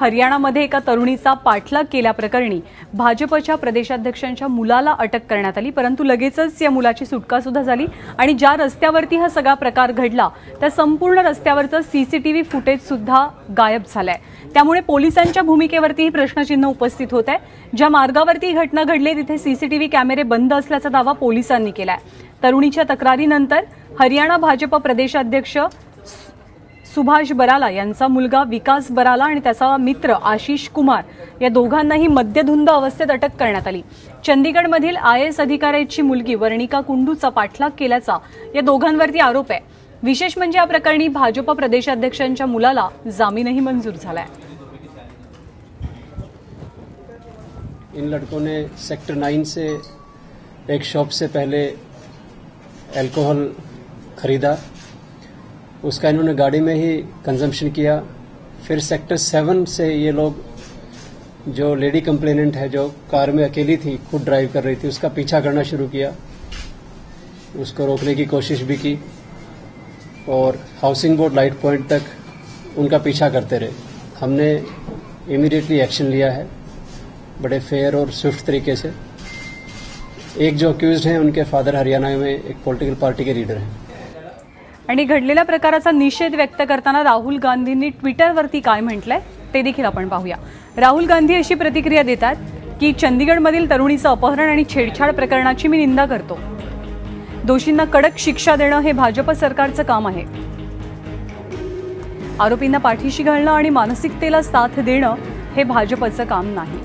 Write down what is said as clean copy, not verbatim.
हरियाणामध्ये एका तरुणीचा पाठलाग केल्याप्रकरणी भाजपच्या प्रदेशाध्यक्षांच्या मुलाला अटक करण्यात आली, परंतु लगेचच या मुलाची सुटका सुद्धा झाली आणि ज्या रस्त्यावरती हा सगळा प्रकार घडला त्या संपूर्ण रस्त्यावरचं सीसीटीव्ही फुटेज सुद्धा गायब झालंय। त्यामुळे पोलिसांच्या भूमिकेवरती प्रश्नचिन्ह उपस्थित होत आहे। ज्या मार्गावरती घटना घडली तिथे सीसीटीव्ही कॅमेरे बंद असल्याचा दावा पोलिसांनी केलाय। तरुणीच्या तक्रारीनंतर हरियाणा भाजप प्रदेशाध्यक्ष सुभाष बराला यांचा मुलगा विकास बराला आणि त्याचा मित्र आशीष कुमार या दोघांनाही मद्यधुंद अवस्थेत अटक करण्यात आली। चंदीगडमधील आयएएस अधिकाऱ्याची मुलगी वर्णिका कुंडूचा पाठलाग केल्याचा या दोघांवरती आरोप आहे। विशेष म्हणजे या प्रकरणी भाजप प्रदेशाध्यक्षांच्या मुलाला जामीनही मंजूर झालाय। इन लड़कों ने सेक्टर 9 से एक शॉप से पहले अल्कोहल खरीदा, उसका इन्होंने गाड़ी में ही कंजम्पशन किया। फिर सेक्टर 7 से ये लोग जो लेडी कंप्लेनेंट है जो कार में अकेली थी, खुद ड्राइव कर रही थी, उसका पीछा करना शुरू किया, उसको रोकने की कोशिश भी की और हाउसिंग बोर्ड लाइट पॉइंट तक उनका पीछा करते रहे। हमने इमीडिएटली एक्शन लिया है बड़े फेयर और स्विफ्ट तरीके से। एक जो अक्यूज्ड हैं उनके फादर हरियाणा में एक पॉलिटिकल पार्टी के लीडर हैं। आणि घडलेल्या प्रकाराचा निषेध व्यक्त करताना राहुल गांधींनी ट्विटरवरती काय म्हटलंय ते देखील आपण पाहूया। राहुल गांधी अशी प्रतिक्रिया देतात की चंदीगडमधील तरुणीचं अपहरण आणि छेडछाड प्रकरणाची मी निंदा करतो। दोषींना कडक शिक्षा देणं हे भाजप सरकारचं काम आहे। आरोपींना पाठीशी घालणं आणि मानसिकतेला साथ देणं हे भाजपचं काम नाही।